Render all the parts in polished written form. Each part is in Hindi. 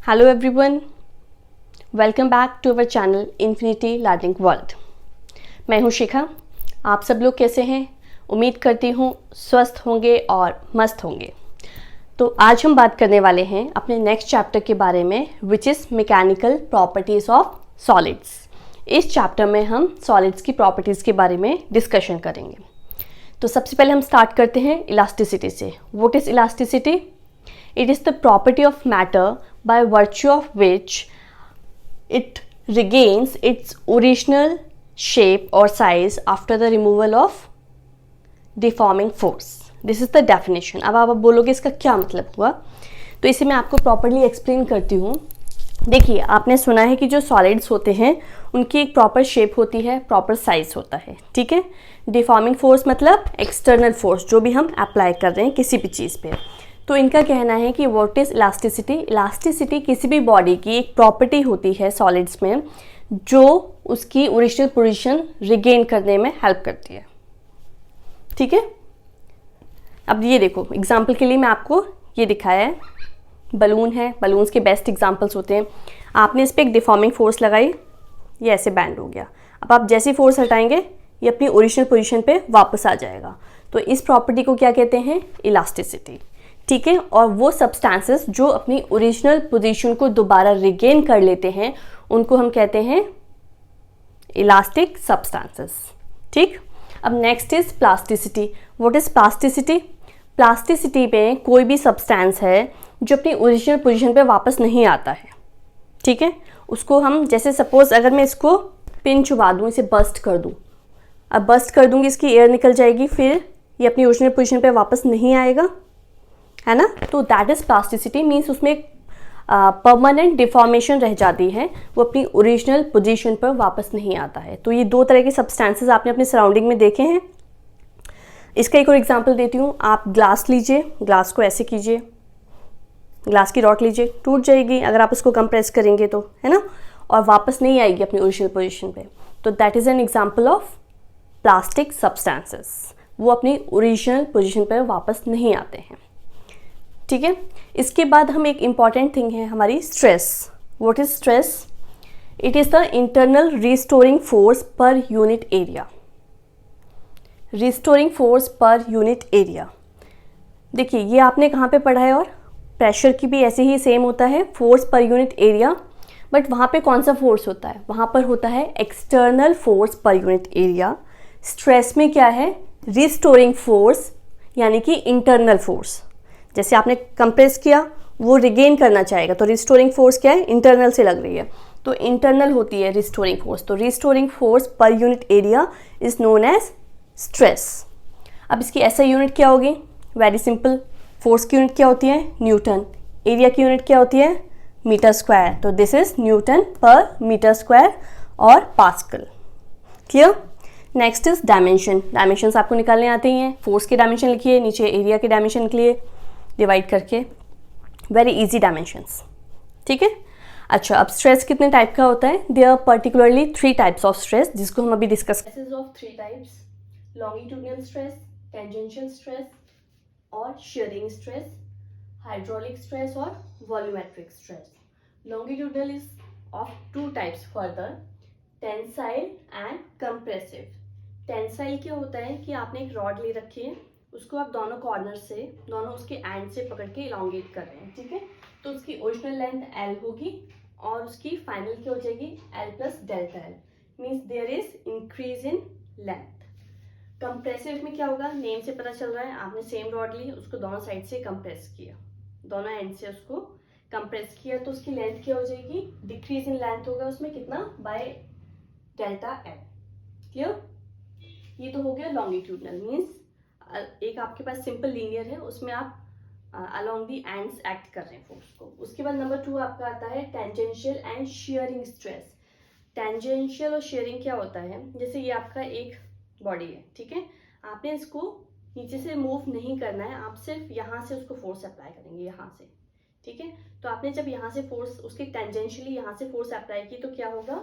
Hello everyone, welcome back to our channel infinity learning world. मैं हूं शिखा। आप सब लोग कैसे हैं? उम्मीद करती हूं स्वस्थ होंगे और मस्त होंगे। तो आज हम बात करने वाले हैं अपने नेक्स्ट चैप्टर के बारे में, which is mechanical properties of solids. इस चैप्टर में हम सॉलिड्स की प्रॉपर्टीज़ के बारे में डिस्कशन करेंगे। तो सबसे पहले हम स्टार्ट करते हैं इलास्टिसिटी से। What is elasticity? It is the property of matter by virtue of which it regains its original shape or size after the removal of deforming force. This is the definition. अब आप बोलोगे इसका क्या मतलब हुआ, तो इसे मैं आपको प्रॉपरली एक्सप्लेन करती हूँ। देखिए, आपने सुना है कि जो सॉलिड्स होते हैं उनकी एक प्रॉपर शेप होती है, प्रॉपर साइज होता है, ठीक है। डिफॉर्मिंग फोर्स मतलब एक्सटर्नल फोर्स जो भी हम अप्लाई कर रहे हैं किसी भी चीज़ पे। तो इनका कहना है कि व्हाट इज़ इलास्टिसिटी? इलास्टिसिटी किसी भी बॉडी की एक प्रॉपर्टी होती है सॉलिड्स में जो उसकी ओरिजिनल पोजीशन रिगेन करने में हेल्प करती है, ठीक है। अब ये देखो, एग्जांपल के लिए मैं आपको ये दिखाया है, बलून है। बलून्स के बेस्ट एग्जांपल्स होते हैं। आपने इस पर एक डिफॉर्मिंग फोर्स लगाई, ये ऐसे बैंड हो गया। अब आप जैसी फोर्स हटाएंगे ये अपनी ओरिजिनल पोजीशन पे वापस आ जाएगा। तो इस प्रॉपर्टी को क्या कहते हैं? इलास्टिसिटी, ठीक है। और वो सब्सटेंसेस जो अपनी ओरिजिनल पोजीशन को दोबारा रिगेन कर लेते हैं उनको हम कहते हैं इलास्टिक सब्सटेंसेस, ठीक। अब next is plasticity. What is plasticity? Plasticity में कोई भी सब्सटेंस है जो अपनी ओरिजिनल पोजीशन पे वापस नहीं आता है, ठीक है। उसको हम, जैसे सपोज अगर मैं इसको पिन चुबा दूँ, इसे बस्ट कर दूँ, अब बस्ट कर दूँगी, इसकी एयर निकल जाएगी, फिर ये अपनी ओरिजिनल पोजीशन पे वापस नहीं आएगा, है ना। तो दैट इज प्लास्टिसिटी, मीन्स उसमें परमानेंट डिफॉर्मेशन रह जाती है, वो अपनी ओरिजिनल पोजीशन पर वापस नहीं आता है। तो ये दो तरह के सब्सटेंसेस आपने अपने सराउंडिंग में देखे हैं। इसका एक और एग्जांपल देती हूँ। आप ग्लास लीजिए, ग्लास को ऐसे कीजिए, ग्लास की रॉड लीजिए, टूट जाएगी अगर आप उसको कंप्रेस करेंगे तो, है ना, और वापस नहीं आएगी अपनी ओरिजिनल पोजीशन पे। तो that is an example of plastic substances, वो अपनी ओरिजिनल पोजीशन पर वापस नहीं आते हैं, ठीक है। इसके बाद हम एक इम्पॉर्टेंट थिंग है हमारी stress. What is stress? It is the internal restoring force per unit area. Restoring force per unit area, देखिए ये आपने कहाँ पे पढ़ा है, और प्रेशर की भी ऐसे ही सेम होता है, force per unit area. But वहाँ पे कौन सा फोर्स होता है? वहाँ पर होता है external force per unit area. Stress में क्या है? रिस्टोरिंग फोर्स, यानी कि इंटरनल फोर्स। जैसे आपने कंप्रेस किया, वो रिगेन करना चाहेगा, तो रिस्टोरिंग फोर्स क्या है? इंटरनल से लग रही है, तो इंटरनल होती है रिस्टोरिंग फोर्स। तो restoring force per unit area is known as stress. अब इसकी ऐसा यूनिट क्या होगी? Very simple. फोर्स की यूनिट क्या होती है? न्यूटन। एरिया की यूनिट क्या होती है? Metre square. तो this is newton per metre square और pascal. Clear? Next is dimension. Dimensions आपको निकालने आते ही हैं। फोर्स के डायमेंशन लिखिए, नीचे एरिया के डायमेंशन निकलिए डिवाइड करके, वेरी इजी डायमेंशंस, ठीक है। अच्छा, अब स्ट्रेस कितने टाइप का होता है? There are particularly 3 types of stress, जिसको हम अभी discuss. Stresses of 3 types: longitudinal stress, tangential stress और शियरिंग स्ट्रेस, हाइड्रोलिक स्ट्रेस और volumetric stress. Longitudinal is of 2 types further, tensile and compressive. Tensile क्या होता है कि आपने एक रॉड ले रखी है, उसको आप दोनों कॉर्नर से, दोनों उसके एंड से पकड़ के इलांगेट कर रहे हैं, ठीक है। तो उसकी ओरिजिनल लेंथ L होगी और उसकी फाइनल क्या हो जाएगी? L plus delta L, means there is increase in length. Compressive में क्या होगा? नेम से पता चल रहा है, आपने सेम रॉड ली, उसको दोनों साइड से कंप्रेस किया, दोनों एंड से उसको कंप्रेस किया, तो उसकी लेंथ क्या हो जाएगी? डिक्रीज इन लेंथ होगा उसमें, कितना? By delta L। क्लियर? ये तो हो गया लॉन्गिट्यूडनल, मीन्स एक आपके पास सिंपल लीनियर है, उसमें आप अलोंग दी एंड्स एक्ट कर रहे हैं फोर्स को। उसके बाद नंबर 2 आपका आता है tangential and shearing stress. Tangential और शियरिंग क्या होता है? जैसे ये आपका एक बॉडी है, ठीक है, आपने इसको नीचे से मूव नहीं करना है, आप सिर्फ यहाँ से उसको फोर्स अप्लाई करेंगे, यहाँ से, ठीक है। तो आपने जब यहाँ से फोर्स, उसके टेंजेंशियली यहाँ से फोर्स अप्लाई की, तो क्या होगा?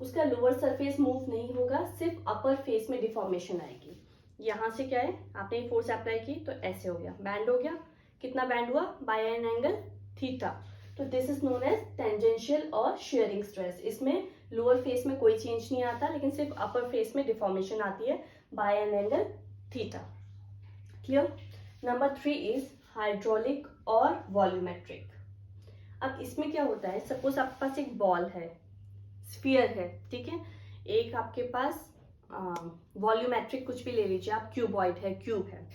उसका लोअर सरफेस मूव नहीं होगा, सिर्फ अपर फेस में डिफॉर्मेशन आएगी। यहाँ से क्या है, आपने फोर्स अप्लाई की तो ऐसे हो गया, बैंड हो गया। कितना बैंड हुआ? By an angle theta. तो this is known as tangential or shearing stress. इसमें लोअर फेस में कोई चेंज नहीं आता, लेकिन सिर्फ अपर फेस में डिफॉर्मेशन आती है by an angle theta. Clear. Number 3 is hydraulic और वॉल्यूमेट्रिक। अब इसमें क्या होता है, सपोज आपके पास एक बॉल है, स्फीयर है, ठीक है, एक आपके पास वॉल्यूमेट्रिक कुछ भी ले लीजिए आप, क्यूबॉइड है, क्यूब है,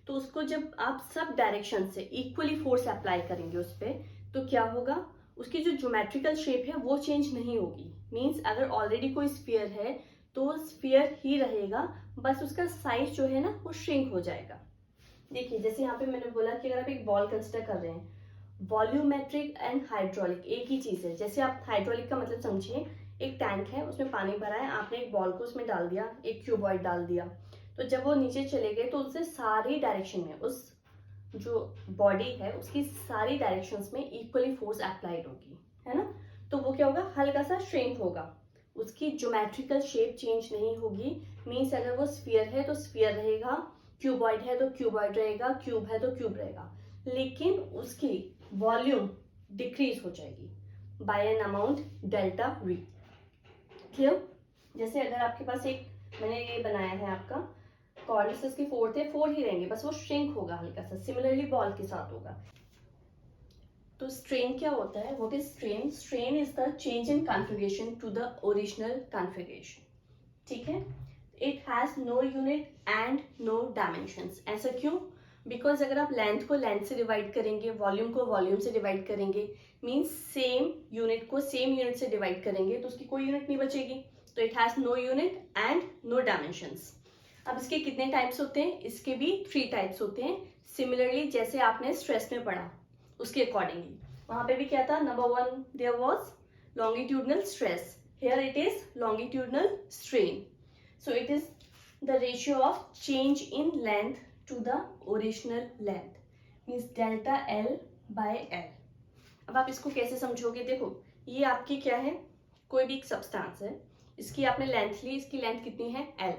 तो उसको जब आप सब डायरेक्शन से इक्वली फोर्स अप्लाई करेंगे उस पर, तो क्या होगा, उसकी जो ज्योमेट्रिकल शेप है वो चेंज नहीं होगी। मीन्स अगर ऑलरेडी कोई स्फीयर है तो स्फीयर ही रहेगा, बस उसका साइज जो है ना वो श्रिंक हो जाएगा। देखिए जैसे यहाँ पे मैंने बोला कि अगर आप एक बॉल कंसिडर कर रहे हैं, वॉल्यूमेट्रिक एंड हाइड्रोलिक एक ही चीज है। जैसे आप हाइड्रोलिक का मतलब समझिए, एक टैंक है, उसमें पानी भरा है, आपने एक बॉल को उसमें डाल दिया, एक क्यूबॉइड डाल दिया, तो जब वो नीचे चले गए तो उससे सारी डायरेक्शन में, उस जो बॉडी है उसकी सारी डायरेक्शंस में इक्वली फोर्स अप्लाइड होगी, है ना। तो वो क्या होगा, हल्का सा श्रिंक होगा, उसकी ज्योमेट्रिकल शेप चेंज नहीं होगी। मीन्स अगर वो स्फीयर है तो स्फीयर रहेगा, क्यूबॉइड है तो क्यूबॉइड रहेगा, क्यूब है तो क्यूब रहेगा, लेकिन उसकी वॉल्यूम डिक्रीज हो जाएगी by an amount delta V. Clear. जैसे अगर आपके पास एक, मैंने ये बनाया है आपका कॉर्डिसस की 4 थे, 4 ही रहेंगे, बस वो श्रिंक होगा हल्का सा। सिमिलरली बॉल के साथ होगा। तो स्ट्रेन क्या होता है, what is strain? Strain is the change in configuration to the original configuration, ठीक है। It has no unit and no dimensions. ऐसा क्यों? बिकॉज अगर आप लेंथ को लेंथ से डिवाइड करेंगे, वॉल्यूम को वॉल्यूम से डिवाइड करेंगे, मीन्स सेम यूनिट को सेम यूनिट से डिवाइड करेंगे, तो उसकी कोई यूनिट नहीं बचेगी। तो it has no unit and no dimensions. अब इसके कितने टाइप्स होते हैं? इसके भी 3 टाइप्स होते हैं। सिमिलरली जैसे आपने स्ट्रेस में पढ़ा उसके अकॉर्डिंगली, वहां पे भी क्या था, number 1 there was longitudinal stress, here it is longitudinal strain. So it is the ratio of change in length to the original length, means delta L by L. अब आप इसको कैसे समझोगे? देखो ये आपकी क्या है, कोई भी एक सब्सटेंस है, इसकी आपने लेंथ ली, इसकी लेंथ कितनी है, एल,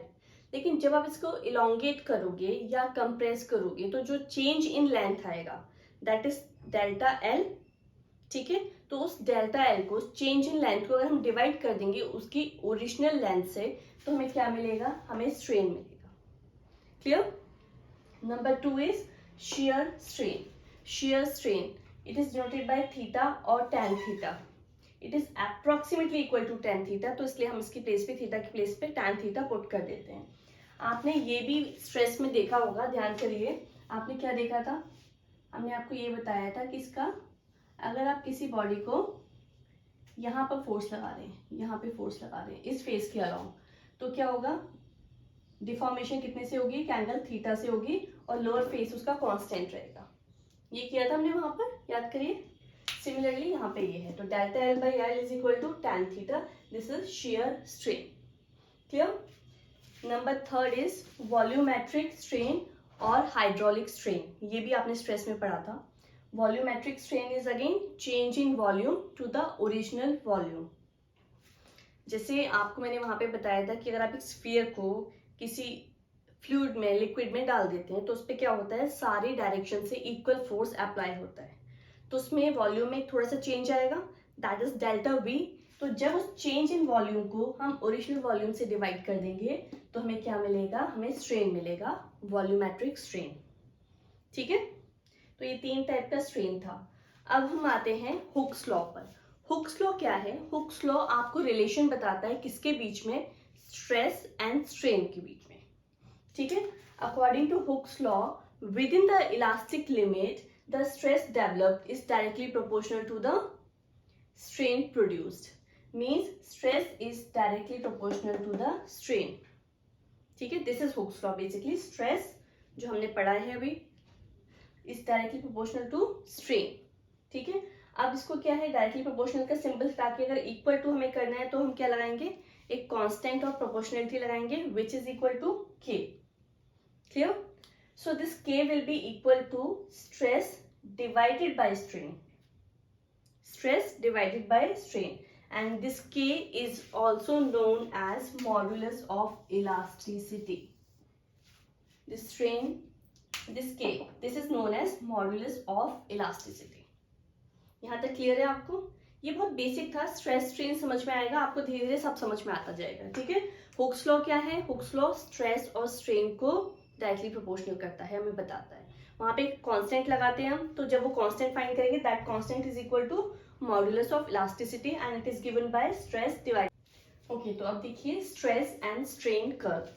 लेकिन जब आप इसको इलोंगेट करोगे या कंप्रेस करोगे तो जो चेंज इन लेंथ आएगा दैट इज डेल्टा एल, ठीक है। तो उस डेल्टा एल को, चेंज इन लेंथ को अगर हम डिवाइड कर देंगे उसकी ओरिजिनल लेंथ से, तो हमें क्या मिलेगा, हमें स्ट्रेन मिलेगा। Clear. Number 2 is shear strain. Shear strain, it is denoted by theta और tan theta. It is approximately equal to tan theta, तो इसलिए हम इसकी प्लेस पे, थीटा की प्लेस पे tan theta पुट कर देते हैं। आपने ये भी स्ट्रेस में देखा होगा, ध्यान करिए, आपने क्या देखा था, हमने आपको ये बताया था कि इसका, अगर आप किसी बॉडी को यहाँ पर फोर्स लगा रहे हैं, यहाँ पे फोर्स लगा रहे हैं इस फेस के अलाउंग, तो क्या होगा, डिफॉर्मेशन कितने से होगी, एंगल थीटा से होगी, और लोअर फेस उसका कांस्टेंट रहेगा। ये किया था हमने वहां पर, याद करिए। सिमिलरली यहाँ पे ये है, तो delta L by L is equal to tan theta, this is shear strain. Clear. Number 3 is volumetric strain और हाइड्रोलिक स्ट्रेन। ये भी आपने स्ट्रेस में पढ़ा था। Volumetric strain is again change in volume to the original volume. जैसे आपको मैंने वहां पे बताया था कि अगर आप एक स्फीयर को किसी फ्लूइड में, लिक्विड में डाल देते हैं, तो उस पर क्या होता है, सारी डायरेक्शन से इक्वल फोर्स अप्लाई होता है, तो उसमें वॉल्यूम में थोड़ा सा चेंज आएगा, दैट इज डेल्टा वी। तो जब उस चेंज इन वॉल्यूम को हम ओरिजिनल वॉल्यूम से डिवाइड कर देंगे, तो हमें क्या मिलेगा, हमें स्ट्रेन मिलेगा, वॉल्यूमेट्रिक स्ट्रेन, ठीक है। तो ये 3 टाइप का स्ट्रेन था। अब हम आते हैं हुक्स लॉ पर। हुक्स लॉ क्या है? हुक्स लॉ आपको रिलेशन बताता है किसके बीच में, स्ट्रेस एंड स्ट्रेन के बीच में, ठीक है। According to Hooke's law, within the elastic limit the stress developed is directly proportional to the strain produced. Means stress is directly proportional to the strain. ठीक है, this is Hooke's law. Basically stress जो हमने पढ़ा है अभी is directly proportional to strain. ठीक है, अब इसको क्या है, डायरेक्टली प्रोपोर्शनल का सिंबल ताकि अगर इक्वल टू हमें करना है तो हम क्या लगाएंगे, एक कांस्टेंट ऑफ प्रोपोर्शनलिटी लगाएंगे which is equal to k. Clear? So this k will be equal to stress divided by strain. Stress divided by strain, and this k is also known as modulus of elasticity. This strain, this k, this is known as modulus of elasticity. यहाँ तक क्लियर है आपको? ये बहुत बेसिक था, स्ट्रेस स्ट्रेन समझ में आएगा आपको, धीरे धीरे सब समझ में आता जाएगा, ठीक है। हुक्स लॉ क्या है? हुक्स लॉ स्ट्रेस और स्ट्रेन को डायरेक्टली प्रोपोर्शनल करता है, हमें बताता है। वहाँ पे कांस्टेंट लगाते हैं हम, तो जब वो कांस्टेंट फाइंड करेंगे, that constant is equal to modulus of elasticity and it is given by stress divide. Okay, तो अब देखिए स्ट्रेस एंड स्ट्रेन कर्व।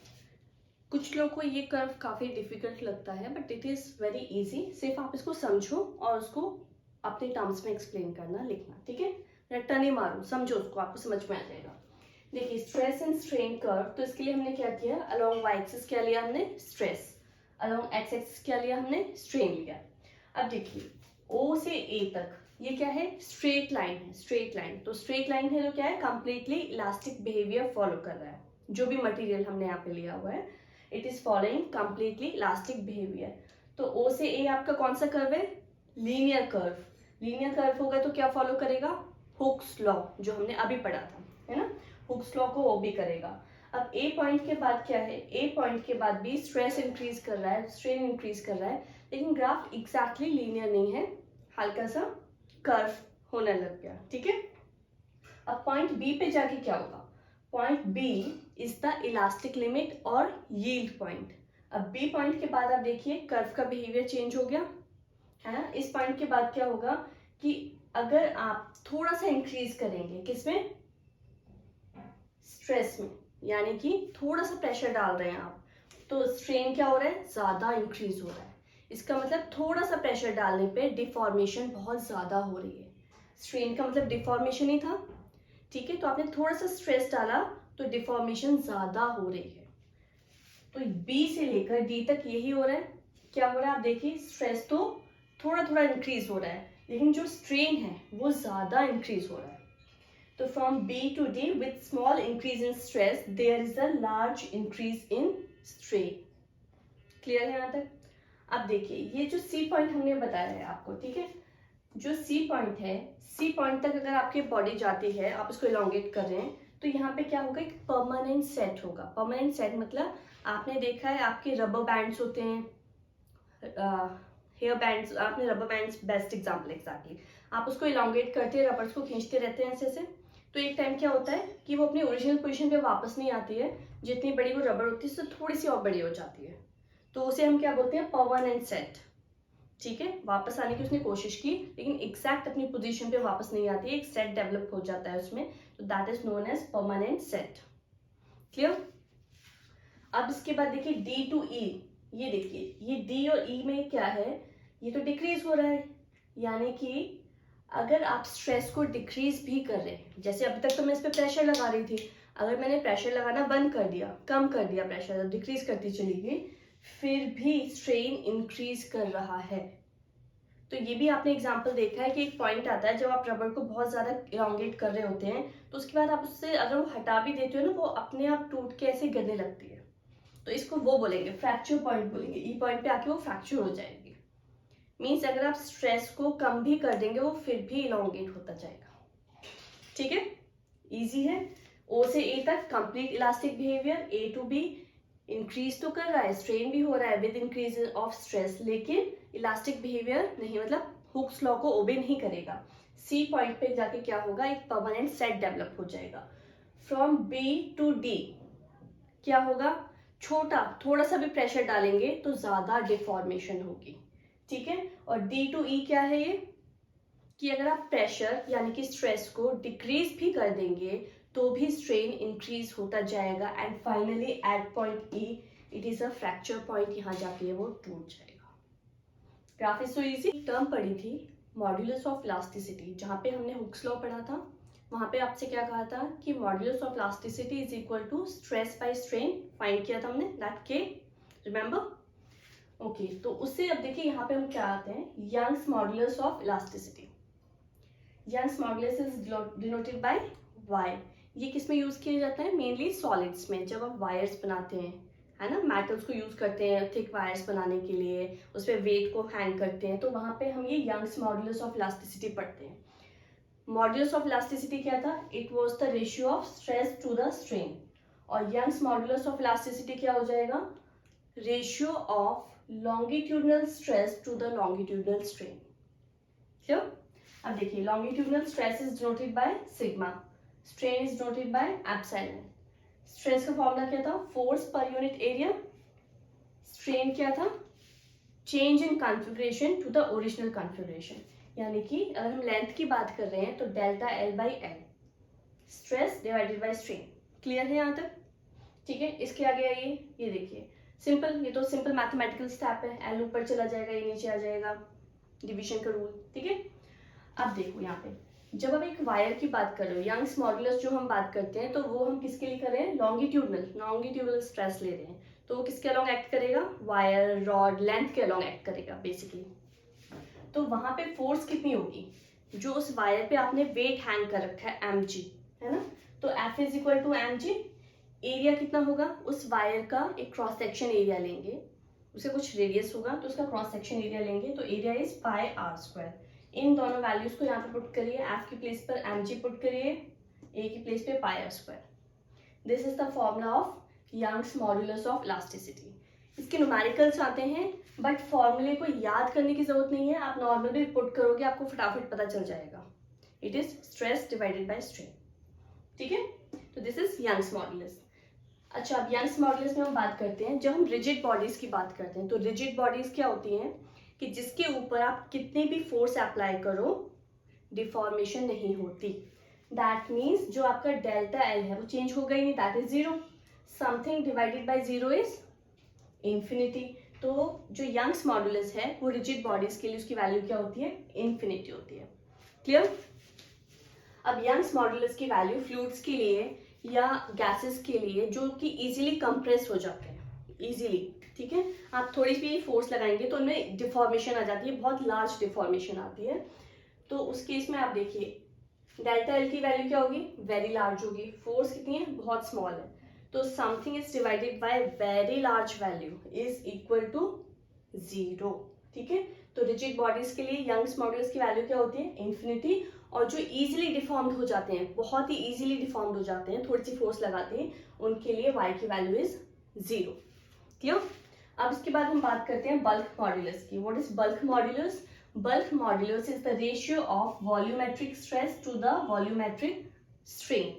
कुछ लोगों को ये कर्व काफ़ी डिफिकल्ट लगता है, but it is very easy. सिर्फ आप इसको समझो और उसको अपने टर्म्स में एक्सप्लेन करना, लिखना, ठीक है। रट्टा नहीं मारो, समझो उसको, आपको समझ में आ जाएगा। देखिए स्ट्रेस एंड स्ट्रेन कर्व, तो इसके लिए हमने क्या किया, अलोंग वाई एक्सिस क्या लिया हमने, स्ट्रेस, अलोंग एक्स एक्सिस क्या लिया हमने, स्ट्रेन लिया। अब देखिए ओ से ए तक ये क्या है, स्ट्रेट लाइन है, स्ट्रेट लाइन। तो स्ट्रेट लाइन है तो क्या है, कंप्लीटली इलास्टिक बिहेवियर फॉलो कर रहा है। जो भी मटेरियल हमने यहाँ पे लिया हुआ है, it is following completely elastic behaviour. तो ओ से ए आपका कौन सा कर्व है, लीनियर कर्व। लीनियर कर्व होगा तो क्या फॉलो करेगा, हुक्स लॉ, जो हमने अभी पढ़ा था, है ना। हुक्स लॉ को वो भी करेगा। अब ए पॉइंट के बाद क्या है, ए पॉइंट के बाद भी स्ट्रेस इंक्रीज कर रहा है, स्ट्रेन इंक्रीज कर रहा है, लेकिन ग्राफ एग्जैक्टली लीनियर नहीं है, हल्का सा कर्व होने लग गया, ठीक है। अब पॉइंट बी पे जाके क्या होगा, point B is the elastic limit और यील्ड पॉइंट। अब बी पॉइंट के बाद आप देखिए कर्व का बिहेवियर चेंज हो गया, है ना। इस पॉइंट के बाद क्या होगा कि अगर आप थोड़ा सा इंक्रीज करेंगे, किसमें, स्ट्रेस में, यानी कि थोड़ा सा प्रेशर डाल रहे हैं आप, तो स्ट्रेन क्या हो रहा है, ज्यादा इंक्रीज हो रहा है। इसका मतलब थोड़ा सा प्रेशर डालने पे डिफॉर्मेशन बहुत ज्यादा हो रही है। स्ट्रेन का मतलब डिफॉर्मेशन ही था, ठीक है। तो आपने थोड़ा सा स्ट्रेस डाला तो डिफॉर्मेशन ज्यादा हो रही है। तो बी से लेकर डी तक यही हो रहा है। क्या हो रहा है आप देखिए, स्ट्रेस तो थोड़ा थोड़ा इंक्रीज हो रहा है, लेकिन जो स्ट्रेन है वो ज्यादा इंक्रीज हो रहा है। तो from B to D with small increase in stress there is a large increase in strain. Clear है यहाँ तक? अब देखिए ये जो सी पॉइंट हमने बताया है आपको, ठीक है, जो सी पॉइंट है, सी पॉइंट तक अगर आपकी बॉडी जाती है, आप उसको इलोंगेट कर रहे हैं, तो यहाँ पे क्या होगा, एक परमानेंट सेट होगा। परमानेंट सेट मतलब आपने देखा है आपके रबर बैंड्स होते हैं, हेयर बैंड्स, आपने rubber bands best example exactly, आप उसको इलोंगेट करते हैं, रबर्स को खींचते रहते हैं ऐसे से, तो एक टाइम क्या होता है कि वो अपनी ओरिजिनल पोजीशन पे वापस नहीं आती है, जितनी बड़ी वो रबर होती है उससे थोड़ी सी और बड़ी हो जाती है, तो उसे हम क्या बोलते हैं, परमानेंट सेट, ठीक है। वापस आने की उसने कोशिश की, लेकिन एग्जैक्ट अपनी पोजीशन पे वापस नहीं आती है, एक सेट डेवलप हो जाता है उसमें, तो that is known as permanent set. Clear? अब इसके बाद देखिए डी टू ई, ये देखिए ये डी और ई में क्या है, ये तो डिक्रीज हो रहा है, यानी कि अगर आप स्ट्रेस को डिक्रीज भी कर रहे हैं, जैसे अभी तक तो मैं इस पर प्रेशर लगा रही थी, अगर मैंने प्रेशर लगाना बंद कर दिया, कम कर दिया प्रेशर, डिक्रीज करती चली गई, फिर भी स्ट्रेन इंक्रीज कर रहा है। तो ये भी आपने एग्जांपल देखा है कि एक पॉइंट आता है जब आप रबर को बहुत ज़्यादा इलोंगेट कर रहे होते हैं, तो उसके बाद आप उससे अगर वो हटा भी देते हो ना, वो अपने आप टूट के ऐसे गिरने लगती है, तो इसको वो बोलेंगे फ्रैक्चर पॉइंट बोलेंगे। ई पॉइंट पे आके वो फ्रैक्चर हो जाएगी। मीन्स अगर आप स्ट्रेस को कम भी कर देंगे वो फिर भी इलोंगेट होता जाएगा, ठीक है। ईजी है। ओ से ए तक complete elastic behaviour, A to B increase तो कर रहा है, स्ट्रेन भी हो रहा है विद इंक्रीज ऑफ स्ट्रेस, लेकिन इलास्टिक बिहेवियर नहीं, मतलब हुक्स लॉ को ओबे नहीं करेगा। सी पॉइंट पे जाके क्या होगा, एक परमानेंट सेट डेवलप हो जाएगा। फ्रॉम बी टू डी क्या होगा, छोटा थोड़ा सा भी प्रेशर डालेंगे तो ज्यादा डिफॉर्मेशन होगी, ठीक है। और डी टू ई क्या है ये, कि अगर आप प्रेशर यानी कि स्ट्रेस को डिक्रीज भी कर देंगे तो भी स्ट्रेन इंक्रीज होता जाएगा, and finally at point E it is a fracture point, यहाँ जाके वो टूट जाएगा। Graph is so easy. Term पढ़ी थी मॉड्यूलस ऑफ इलास्टिसिटी, जहाँ पे हमने हुक्स लॉ पढ़ा था, वहाँ पे आपसे क्या कहा था कि modulus of elasticity is equal to stress by strain, find किया था हमने, दैट के, रिमेंबर? ओके, तो उससे अब देखिए यहाँ पे हम क्या आते हैं, Young's modulus of elasticity. Young's modulus is denoted by Y. ये किस में यूज किया जाता है, मेनली सॉलिड्स में, जब आप वायर्स बनाते हैं, है ना, मेटल्स को यूज करते हैं थिक वायर्स बनाने के लिए, उस पर वेट को हैंग करते हैं, तो वहां पे हम ये यंग्स मॉड्यूलस ऑफ इलास्टिसिटी पढ़ते हैं। मॉड्यूलस ऑफ इलास्टिसिटी क्या था, it was the ratio of stress to the strain, और यंग्स मॉड्यूलस ऑफ इलास्टिसिटी क्या हो जाएगा, ratio of longitudinal stress to the longitudinal strain. Clear? अब देखिए longitudinal stress is denoted by sigma, strain is denoted by epsilon. Stress का फॉर्मूला क्या था, force per unit area. Strain क्या था, change in configuration to the original configuration, यानी कि अगर हम लेंथ की बात कर रहे हैं तो delta L by L, stress divided by strain. Clear है यहाँ तक? ठीक है, इसके आगे आइए, ये देखिए सिंपल, ये तो सिंपल मैथमेटिकल स्टेप है, एल ऊपर चला जाएगा, ये नीचे आ जाएगा, डिवीजन का रूल। ठीक है, अब देखो यहाँ पे जब हम एक वायर की बात कर रहे हो, यंग्स मॉडुलस जो हम बात करते हैं, तो वो हम किसके लिए कर रहे हैं, लॉन्गिट्यूडनल स्ट्रेस ले रहे हैं, तो वो किसके अलॉन्ग एक्ट करेगा, वायर रॉड लेंथ के अलॉन्ग एक्ट करेगा बेसिकली। तो वहां पे फोर्स कितनी होगी, जो उस वायर पे आपने वेट हैंग कर रखा है mg, है ना, तो F is equal to mg। Area कितना होगा, उस वायर का एक क्रॉस सेक्शन एरिया लेंगे, उसका कुछ रेडियस होगा तो उसका क्रॉस सेक्शन एरिया लेंगे, तो area is pi r square. इन दोनों वैल्यूज को यहाँ पे पुट करिए, F की प्लेस पर mg पुट करिए, A की प्लेस पे pi r square. This is the formula of Young's modulus of elasticity. इसके न्यूमेरिकल्स आते हैं, बट फॉर्मूले को याद करने की जरूरत नहीं है, आप नॉर्मल भी पुट करोगे आपको फटाफट पता चल जाएगा। It is stress divided by strain. ठीक है, तो दिस इज यंग्स मॉड्यूलस। अच्छा, अब यंग्स मॉड्यूलस में हम बात करते हैं, जब हम रिजिड बॉडीज की बात करते हैं, तो रिजिड बॉडीज क्या होती हैं कि जिसके ऊपर आप कितने भी फोर्स अप्लाई करो डिफॉर्मेशन नहीं होती। दैट मीन्स जो आपका डेल्टा एल है वो चेंज होगा ही नहीं, that is zero. Something divided by zero is infinity. तो जो यंग्स मॉडुलस है वो रिजिड बॉडीज के लिए उसकी वैल्यू क्या होती है, इंफिनिटी होती है। क्लियर? अब यंग्स मॉडुलस की वैल्यू फ्लूइड्स के लिए या गैसेस के लिए जो कि इजीली कंप्रेस हो जाते हैं, इजीली, ठीक है, आप थोड़ी सी फोर्स लगाएंगे तो उनमें डिफॉर्मेशन आ जाती है, बहुत लार्ज डिफॉर्मेशन आती है। तो उस केस में आप देखिए डेल्टा एल की वैल्यू क्या होगी, वेरी लार्ज होगी, फोर्स कितनी है, बहुत स्मॉल है, तो something is divided by very large value is equal to zero. ठीक है, तो रिजिड बॉडीज के लिए यंग्स मॉड्यूलस की वैल्यू क्या होती है, इंफिनिटी। और जो इजीली डिफॉर्म्ड हो जाते हैं, बहुत ही इजीली डिफॉर्म्ड हो जाते हैं, थोड़ी सी फोर्स लगाते हैं, उनके लिए y की वैल्यू इज जीरो। क्लियर? अब इसके बाद हम बात करते हैं बल्क मॉड्यूलस की। What is bulk modulus? Bulk modulus is the ratio of volumetric stress to the volumetric strain.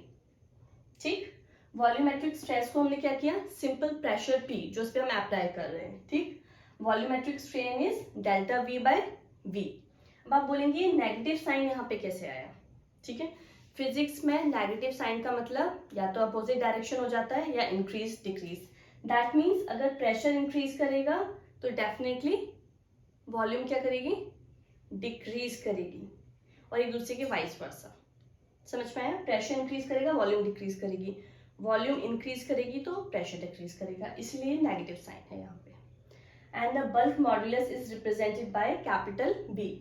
ठीक, वॉल्यूमेट्रिक स्ट्रेस को हमने क्या किया, सिंपल प्रेशर P जो उस पर हम अप्लाई कर रहे हैं। ठीक, volumetric strain is delta V by V। अब आप बोलेंगे नेगेटिव साइन यहाँ पे कैसे आया? ठीक है, फिजिक्स में नेगेटिव साइन का मतलब या तो अपोजिट डायरेक्शन हो जाता है या इंक्रीज डिक्रीज। दैट मीन्स अगर प्रेशर इंक्रीज करेगा तो डेफिनेटली वॉल्यूम क्या करेगी, डिक्रीज करेगी, और एक दूसरे के वाइस वर्सा। समझ में आया? प्रेशर इंक्रीज करेगा, वॉल्यूम डिक्रीज करेगी, वॉल्यूम इंक्रीज करेगी तो प्रेशर डिक्रीज करेगा, इसलिए नेगेटिव साइन है यहाँ पे। And the bulk modulus is represented by capital B।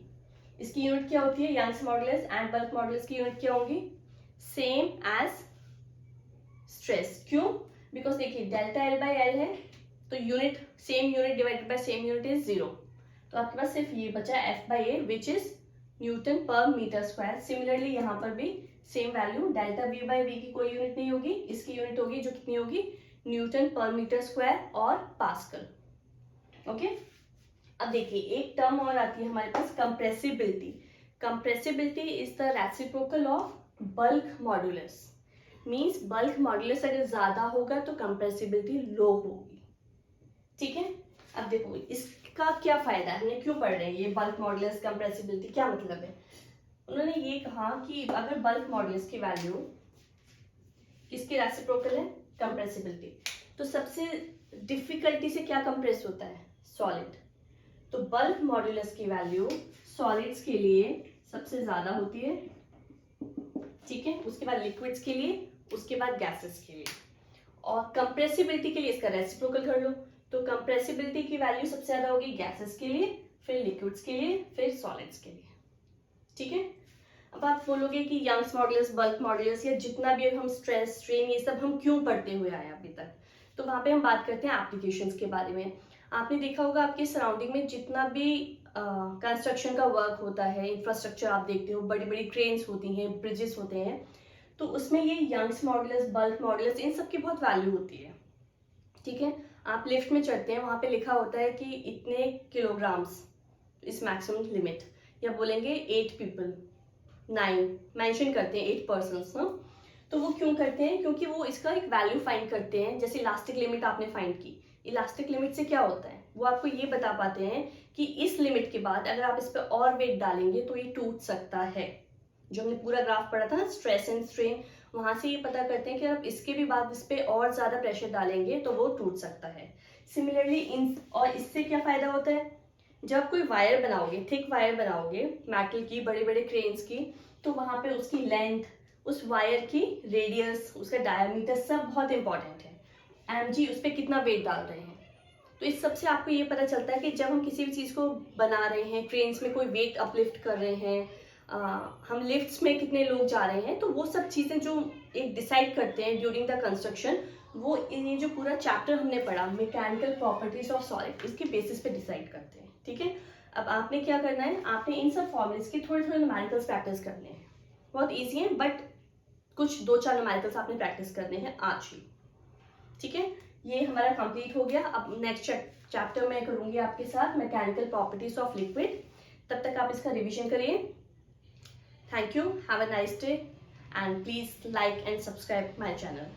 इसकी यूनिट क्या होती है, Young's modulus and bulk modulus की यूनिट क्या होंगी, सेम एज स्ट्रेस। क्यों? बिकॉज देखिए डेल्टा एल बाई एल है, तो unit same unit divided by same unit is zero, तो आपके पास सिर्फ ये बचा F by A which is newton per metre square. Similarly यहाँ पर भी same value, delta V by V की कोई यूनिट नहीं होगी, इसकी यूनिट होगी जो कितनी होगी, न्यूटन पर मीटर स्क्वायर और पास्कल। ओके, अब देखिए एक टर्म और आती है हमारे पास, compressibility. Compressibility is the reciprocal of bulk modulus. Means bulk modulus अगर ज्यादा होगा तो कंप्रेसिबिलिटी लो होगी। ठीक है, अब देखो इसका क्या फायदा है, हमने क्यों पढ़ रहे हैं ये बल्क मॉड्यूलस कंप्रेसिबिलिटी, क्या मतलब है? उन्होंने ये कहा कि अगर बल्क मॉड्यूलस की वैल्यू किसके रेसिप्रोकल है, कंप्रेसिबिलिटी, तो सबसे डिफिकल्टी से क्या कंप्रेस होता है, सॉलिड। तो बल्क मॉड्यूलस की वैल्यू सॉलिड्स के लिए सबसे ज्यादा होती है, ठीक है, उसके बाद लिक्विड्स के लिए, उसके बाद गैसेस के लिए, और कंप्रेसिबिलिटी के लिए इसका रेसिप्रोकल कर लो, तो कंप्रेसिबिलिटी की वैल्यू सबसे ज्यादा होगी गैसेस के लिए, फिर लिक्विड्स के लिए, फिर सॉलिड्स के लिए। ठीक है, अब आप बोलोगे कि यंग्स मॉड्यूलस, बल्क मॉड्यूलस या जितना भी हम स्ट्रेस स्ट्रेन ये सब हम क्यों पढ़ते हुए आए अभी तक, तो वहां पे हम बात करते हैं एप्लीकेशंस के बारे में। आपने देखा होगा आपके सराउंडिंग में जितना भी कंस्ट्रक्शन का वर्क होता है, इंफ्रास्ट्रक्चर आप देखते हो, बड़ी बड़ी क्रेन्स होती हैं, ब्रिजेस होते हैं, तो उसमें ये यंग्स मॉड्यूलस, बल्क मॉड्यूलस, इन सब की बहुत वैल्यू होती है। ठीक है, आप लिफ्ट में चढ़ते हैं, वहां पे लिखा होता है कि इतने किलोग्राम्स इस मैक्सिमम लिमिट, या बोलेंगे 8 पीपल, 9 मेंशन करते हैं 8 पर्सन्स ना। तो वो क्यों करते हैं? क्योंकि वो इसका एक वैल्यू फाइंड करते हैं। जैसे इलास्टिक लिमिट आपने फाइंड की, इलास्टिक लिमिट से क्या होता है, वो आपको ये बता पाते हैं कि इस लिमिट के बाद अगर आप इस पर और वेट डालेंगे तो ये टूट सकता है। जो हमने पूरा ग्राफ पढ़ा था ना, स्ट्रेस एंड स्ट्रेन, वहां से ये पता करते हैं कि आप इसके भी बाद इस पे और ज्यादा प्रेशर डालेंगे तो वो टूट सकता है। सिमिलरली और इससे क्या फायदा होता है, जब कोई वायर बनाओगे, थिक वायर बनाओगे मेटल की, बड़े बड़े क्रेन्स की, तो वहां पे उसकी लेंथ, उस वायर की रेडियस, उसका डायमीटर सब बहुत इंपॉर्टेंट है। एमजी उस पर कितना वेट डाल रहे हैं, तो इस सब से आपको ये पता चलता है कि जब हम किसी भी चीज़ को बना रहे हैं, क्रेन्स में कोई वेट अपलिफ्ट कर रहे हैं, हम लिफ्ट्स में कितने लोग जा रहे हैं, तो वो सब चीज़ें जो एक डिसाइड करते हैं ड्यूरिंग द कंस्ट्रक्शन, वो ये जो पूरा चैप्टर हमने पढ़ा मैकेनिकल प्रॉपर्टीज ऑफ सॉलिड, इसके बेसिस पे डिसाइड करते हैं। ठीक है, अब आपने क्या करना है, आपने इन सब फॉर्मूलेस के थोड़े थोड़े न्यूमेरिकल्स प्रैक्टिस करने हैं। बहुत ईजी है, बट कुछ 2-4 न्यूमेरिकल्स आपने प्रैक्टिस करने हैं आज ही। ठीक है, ये हमारा कंप्लीट हो गया। अब नेक्स्ट चैप्टर में करूंगी आपके साथ मैकेनिकल प्रॉपर्टीज ऑफ लिक्विड। तब तक आप इसका रिवीजन करिए। Thank you, have a nice day and please like and subscribe my channel.